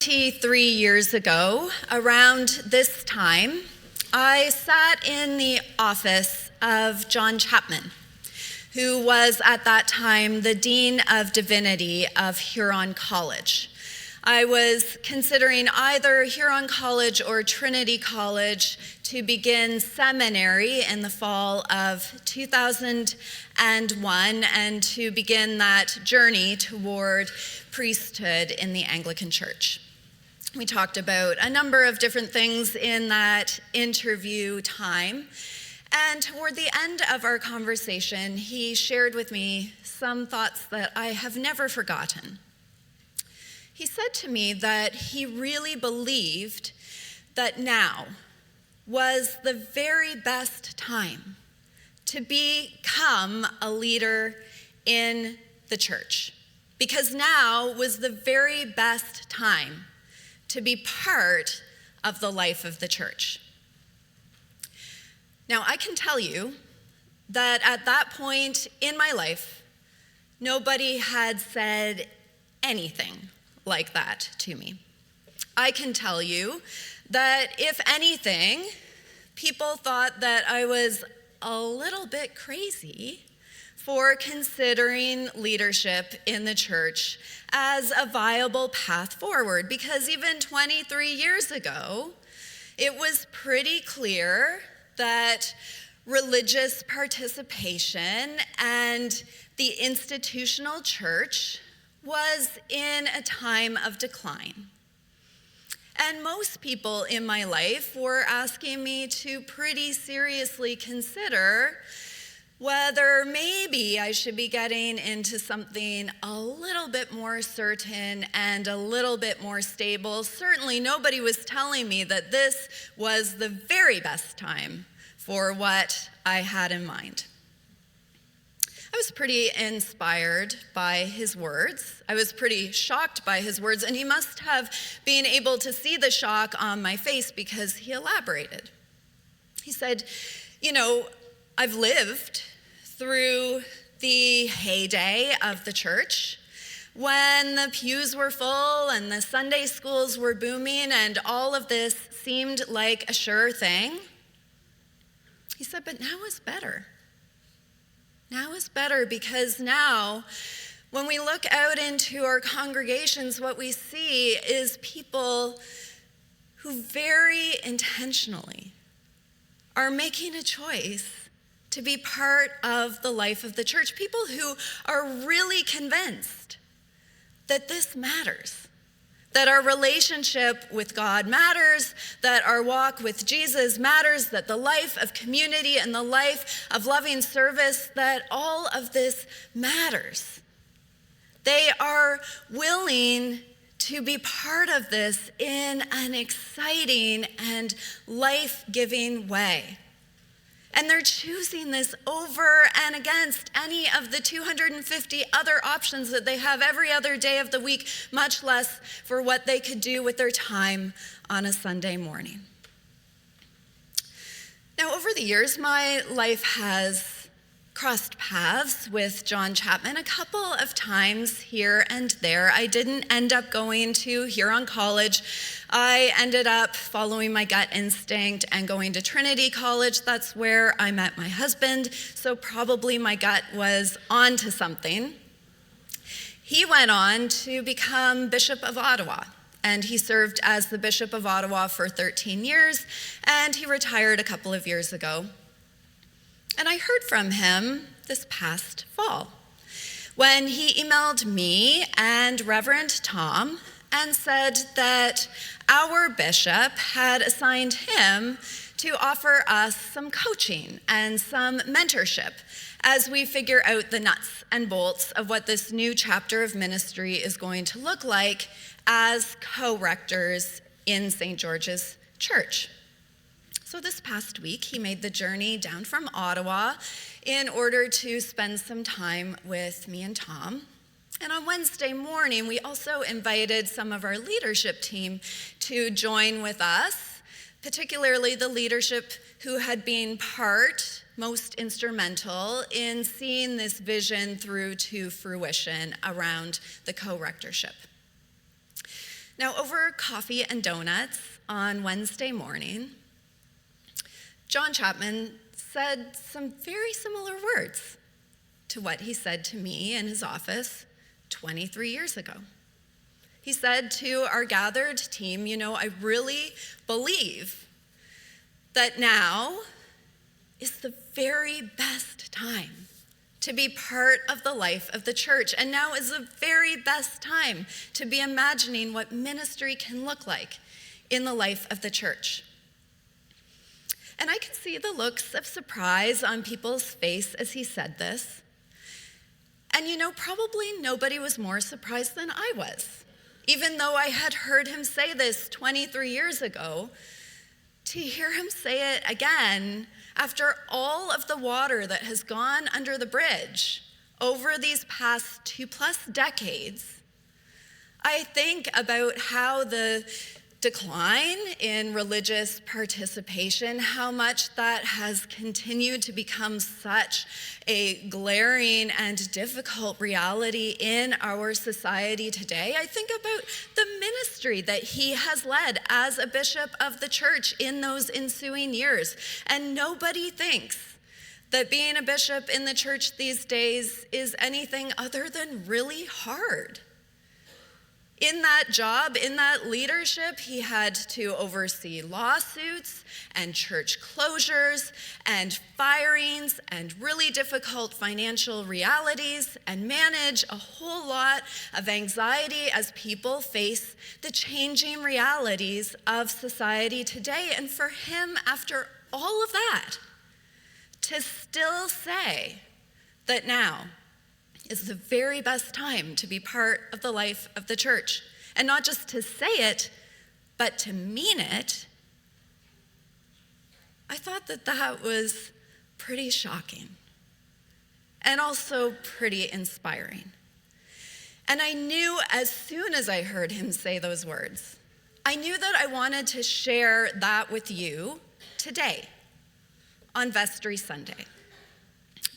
23 years ago, around this time, I sat in the office of John Chapman, who was at that time the Dean of Divinity of Huron College. I was considering either Huron College or Trinity College to begin seminary in the fall of 2001 and to begin that journey toward priesthood in the Anglican Church. We talked about a number of different things in that interview time. And toward the end of our conversation, he shared with me some thoughts that I have never forgotten. He said to me that he really believed that now was the very best time to become a leader in the church, because now was the very best time to be part of the life of the church. Now, I can tell you that at that point in my life, nobody had said anything like that to me. I can tell you that if anything, people thought that I was a little bit crazy for considering leadership in the church as a viable path forward, because even 23 years ago, it was pretty clear that religious participation and the institutional church was in a time of decline. And most people in my life were asking me to pretty seriously consider whether maybe I should be getting into something a little bit more certain and a little bit more stable. Certainly nobody was telling me that this was the very best time for what I had in mind. I was pretty inspired by his words. I was pretty shocked by his words, and he must have been able to see the shock on my face because he elaborated. He said, I've lived through the heyday of the church, when the pews were full and the Sunday schools were booming and all of this seemed like a sure thing. He said, but now is better. Now is better, because now when we look out into our congregations, what we see is people who very intentionally are making a choice to be part of the life of the church. People who are really convinced that this matters, that our relationship with God matters, that our walk with Jesus matters, that the life of community and the life of loving service, that all of this matters. They are willing to be part of this in an exciting and life-giving way. And they're choosing this over and against any of the 250 other options that they have every other day of the week, much less for what they could do with their time on a Sunday morning. Now, over the years, my life has crossed paths with John Chapman a couple of times here and there. I didn't end up going to Huron College. I ended up following my gut instinct and going to Trinity College. That's where I met my husband, so probably my gut was on to something. He went on to become Bishop of Ottawa, and he served as the Bishop of Ottawa for 13 years, and he retired a couple of years ago. And I heard from him this past fall when he emailed me and Reverend Tom and said that our bishop had assigned him to offer us some coaching and some mentorship as we figure out the nuts and bolts of what this new chapter of ministry is going to look like as co-rectors in St. George's Church. So this past week, he made the journey down from Ottawa in order to spend some time with me and Tom. And on Wednesday morning, we also invited some of our leadership team to join with us, particularly the leadership who had been most instrumental in seeing this vision through to fruition around the co-rectorship. Now, over coffee and donuts on Wednesday morning, John Chapman said some very similar words to what he said to me in his office 23 years ago. He said to our gathered team, I really believe that now is the very best time to be part of the life of the church. And now is the very best time to be imagining what ministry can look like in the life of the church. And I could see the looks of surprise on people's face as he said this. And probably nobody was more surprised than I was. Even though I had heard him say this 23 years ago, to hear him say it again after all of the water that has gone under the bridge over these past 2+ decades, I think about how the decline in religious participation, how much that has continued to become such a glaring and difficult reality in our society today. I think about the ministry that he has led as a bishop of the church in those ensuing years. And nobody thinks that being a bishop in the church these days is anything other than really hard. In that job, in that leadership, he had to oversee lawsuits and church closures and firings and really difficult financial realities and manage a whole lot of anxiety as people face the changing realities of society today. And for him, after all of that, to still say that now is the very best time to be part of the life of the church. And not just to say it, but to mean it. I thought that was pretty shocking and also pretty inspiring. And I knew as soon as I heard him say those words, I knew that I wanted to share that with you today on Vestry Sunday.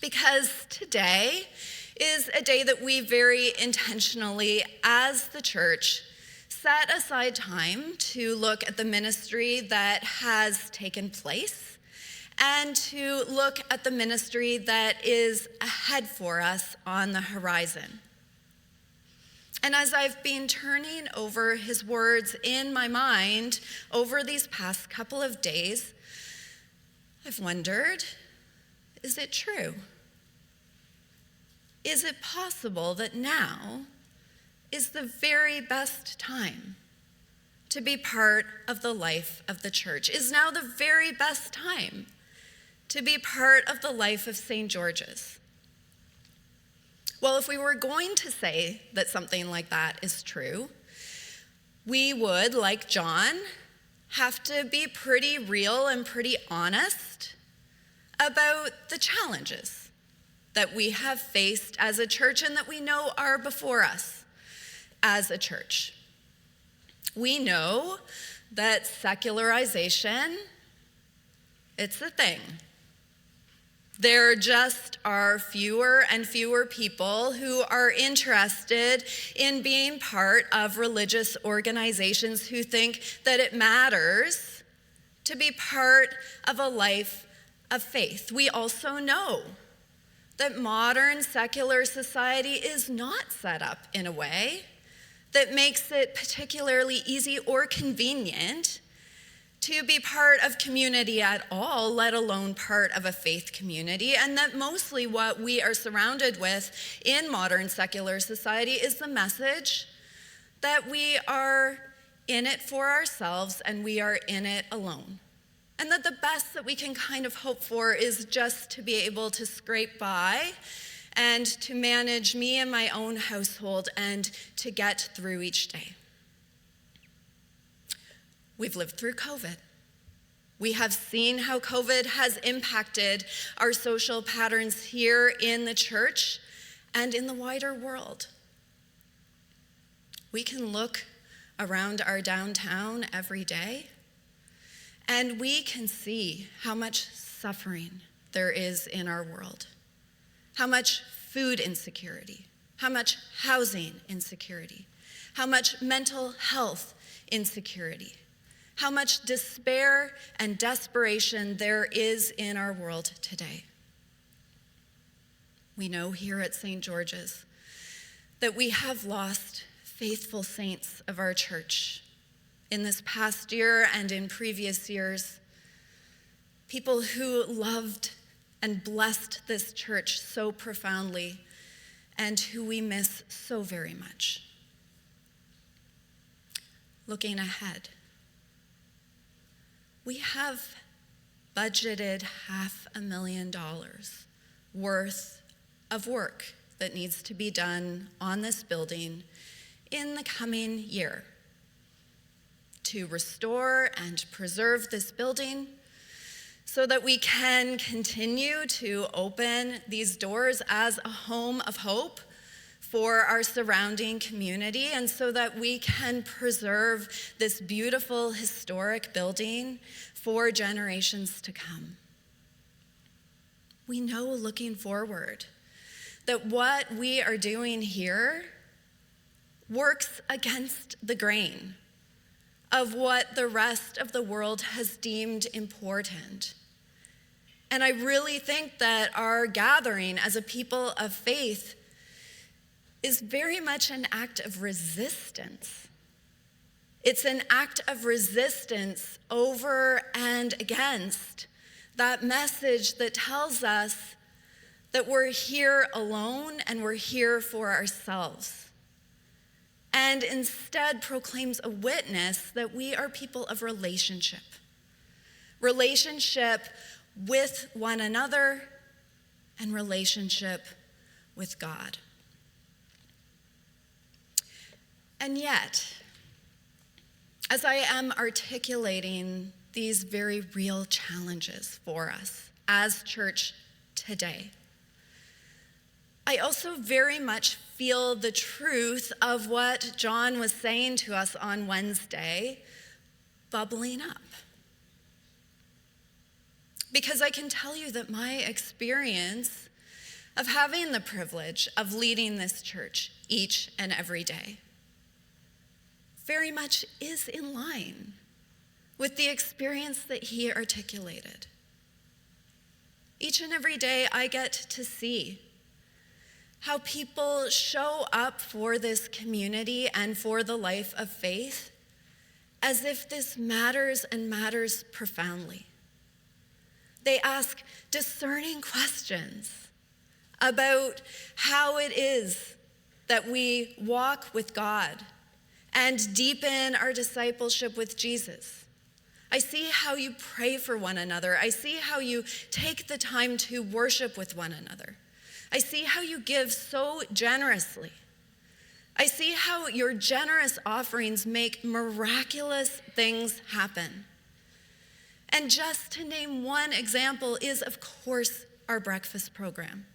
Because today is a day that we very intentionally, as the church, set aside time to look at the ministry that has taken place and to look at the ministry that is ahead for us on the horizon. And as I've been turning over his words in my mind over these past couple of days, I've wondered, is it true? Is it possible that now is the very best time to be part of the life of the church? Is now the very best time to be part of the life of St. George's? Well, if we were going to say that something like that is true, we would, like John, have to be pretty real and pretty honest about the challenges that we have faced as a church and that we know are before us as a church. We know that secularization, it's a thing. There just are fewer and fewer people who are interested in being part of religious organizations who think that it matters to be part of a life of faith. We also know that modern secular society is not set up in a way that makes it particularly easy or convenient to be part of community at all, let alone part of a faith community, and that mostly what we are surrounded with in modern secular society is the message that we are in it for ourselves and we are in it alone. And that the best that we can kind of hope for is just to be able to scrape by and to manage me and my own household and to get through each day. We've lived through COVID. We have seen how COVID has impacted our social patterns here in the church and in the wider world. We can look around our downtown every day, and we can see how much suffering there is in our world, how much food insecurity, how much housing insecurity, how much mental health insecurity, how much despair and desperation there is in our world today. We know here at St. George's that we have lost faithful saints of our church in this past year and in previous years, people who loved and blessed this church so profoundly and who we miss so very much. Looking ahead, we have budgeted $500,000 worth of work that needs to be done on this building in the coming year to restore and preserve this building so that we can continue to open these doors as a home of hope for our surrounding community, and so that we can preserve this beautiful historic building for generations to come. We know looking forward that what we are doing here works against the grain of what the rest of the world has deemed important. And I really think that our gathering as a people of faith is very much an act of resistance. It's an act of resistance over and against that message that tells us that we're here alone and we're here for ourselves, and instead proclaims a witness that we are people of relationship with one another and relationship with God. And yet, as I am articulating these very real challenges for us as church today, I also very much feel the truth of what John was saying to us on Wednesday bubbling up. Because I can tell you that my experience of having the privilege of leading this church each and every day very much is in line with the experience that he articulated. Each and every day I get to see how people show up for this community and for the life of faith as if this matters and matters profoundly. They ask discerning questions about how it is that we walk with God and deepen our discipleship with Jesus. I see how you pray for one another. I see how you take the time to worship with one another. I see how you give so generously. I see how your generous offerings make miraculous things happen. And just to name one example is, of course, our breakfast program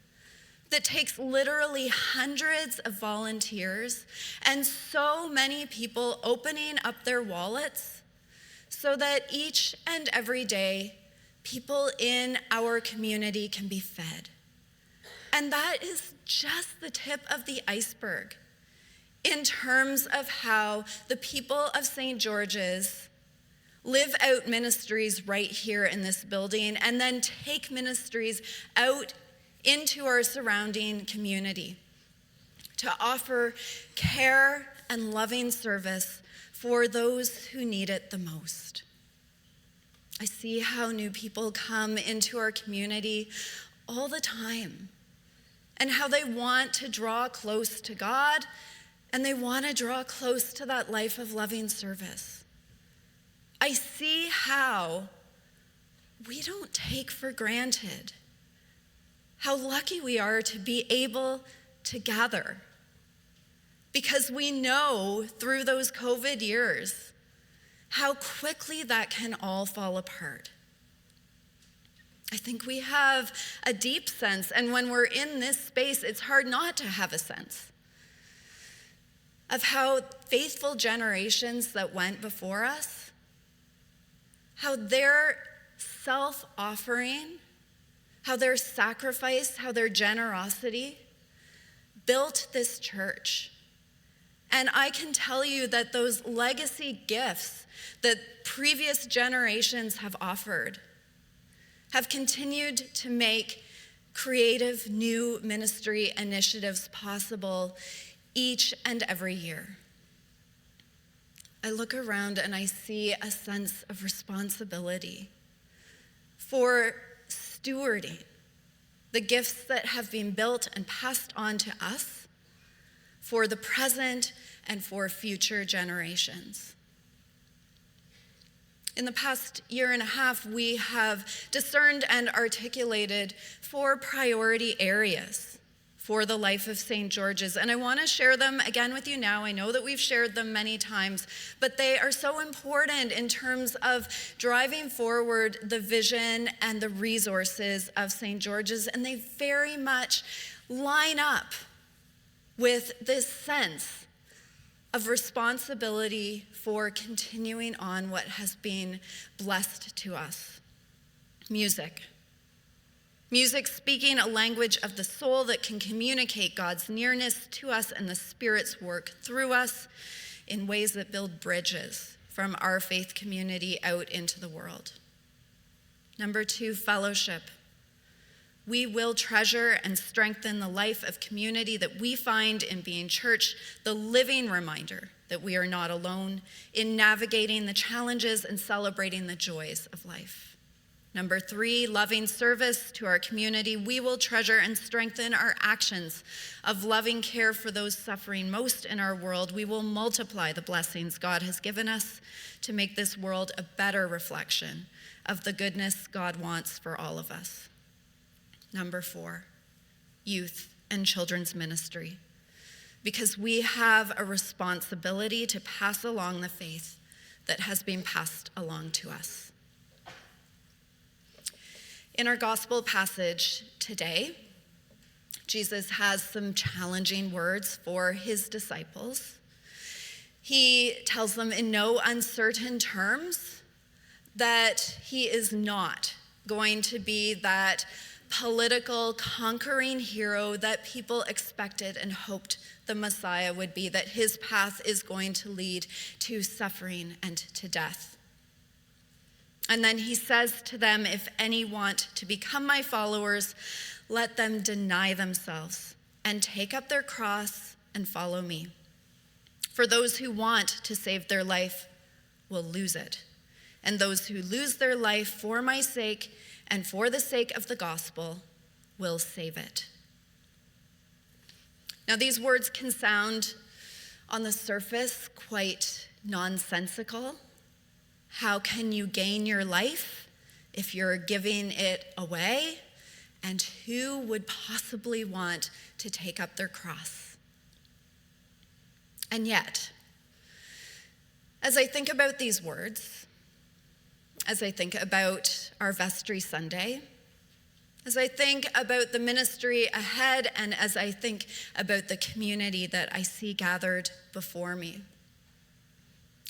that takes literally hundreds of volunteers and so many people opening up their wallets so that each and every day people in our community can be fed. And that is just the tip of the iceberg in terms of how the people of St. George's live out ministries right here in this building and then take ministries out into our surrounding community to offer care and loving service for those who need it the most. I see how new people come into our community all the time and how they want to draw close to God and they want to draw close to that life of loving service. I see how we don't take for granted how lucky we are to be able to gather, because we know through those COVID years how quickly that can all fall apart. I think we have a deep sense, and when we're in this space, it's hard not to have a sense of how faithful generations that went before us, how their self-offering, how their sacrifice, how their generosity built this church And I can tell you that those legacy gifts that previous generations have offered have continued to make creative new ministry initiatives possible each and every year. I look around and I see a sense of responsibility for stewarding the gifts that have been built and passed on to us for the present and for future generations. In the past year and a half, we have discerned and articulated 4 priority areas for the life of St. George's, and I want to share them again with you now. I know that we've shared them many times, but they are so important in terms of driving forward the vision and the resources of St. George's, and they very much line up with this sense of responsibility for continuing on what has been blessed to us. Music. Music speaking a language of the soul that can communicate God's nearness to us and the Spirit's work through us in ways that build bridges from our faith community out into the world. Number 2, fellowship. We will treasure and strengthen the life of community that we find in being church, the living reminder that we are not alone in navigating the challenges and celebrating the joys of life. Number 3, loving service to our community. We will treasure and strengthen our actions of loving care for those suffering most in our world. We will multiply the blessings God has given us to make this world a better reflection of the goodness God wants for all of us. Number 4, youth and children's ministry, because we have a responsibility to pass along the faith that has been passed along to us. In our gospel passage today, Jesus has some challenging words for his disciples. He tells them in no uncertain terms that he is not going to be that political conquering hero that people expected and hoped the Messiah would be, that his path is going to lead to suffering and to death. And then he says to them, if any want to become my followers, let them deny themselves and take up their cross and follow me. For those who want to save their life will lose it. And those who lose their life for my sake and for the sake of the gospel will save it. Now, these words can sound on the surface quite nonsensical. How can you gain your life if you're giving it away? And who would possibly want to take up their cross? And yet, as I think about these words, as I think about our Vestry Sunday, as I think about the ministry ahead, and as I think about the community that I see gathered before me,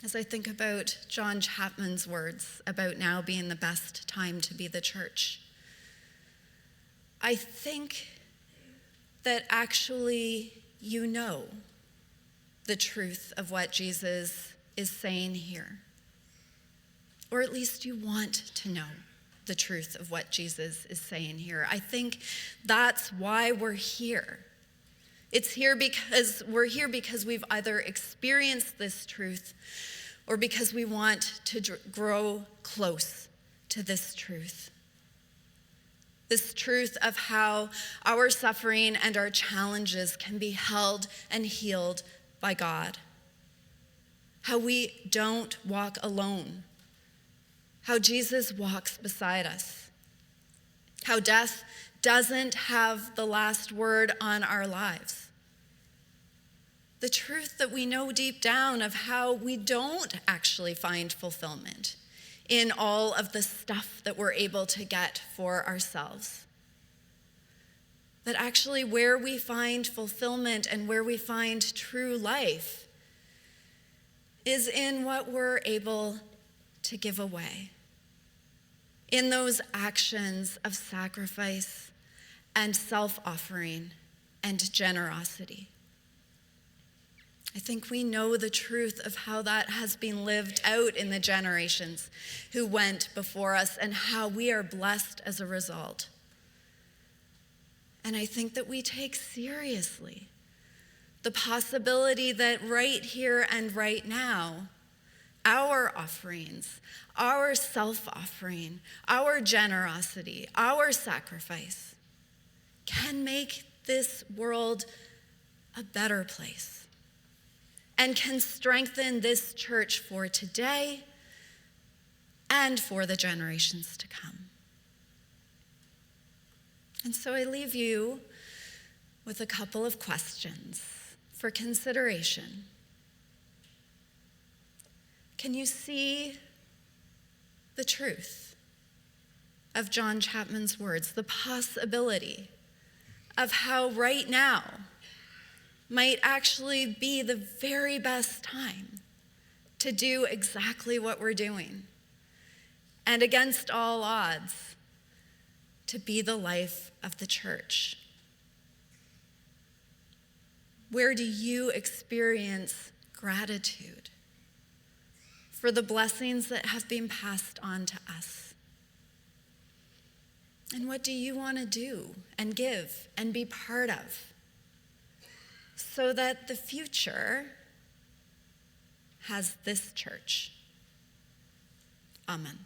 as I think about John Chapman's words about now being the best time to be the church, I think that actually you know the truth of what Jesus is saying here. Or at least you want to know the truth of what Jesus is saying here. I think that's why we're here. We're here because we've either experienced this truth or because we want to grow close to this truth. This truth of how our suffering and our challenges can be held and healed by God. How we don't walk alone. How Jesus walks beside us. How death doesn't have the last word on our lives. The truth that we know deep down of how we don't actually find fulfillment in all of the stuff that we're able to get for ourselves. That actually where we find fulfillment and where we find true life is in what we're able to give away. In those actions of sacrifice and self-offering and generosity. I think we know the truth of how that has been lived out in the generations who went before us and how we are blessed as a result. And I think that we take seriously the possibility that right here and right now, our offerings, our self-offering, our generosity, our sacrifice can make this world a better place and can strengthen this church for today and for the generations to come. And so I leave you with a couple of questions for consideration. Can you see the truth of John Chapman's words, the possibility of how right now might actually be the very best time to do exactly what we're doing, and against all odds, to be the life of the church? Where do you experience gratitude for the blessings that have been passed on to us? And what do you want to do and give and be part of so that the future has this church? Amen.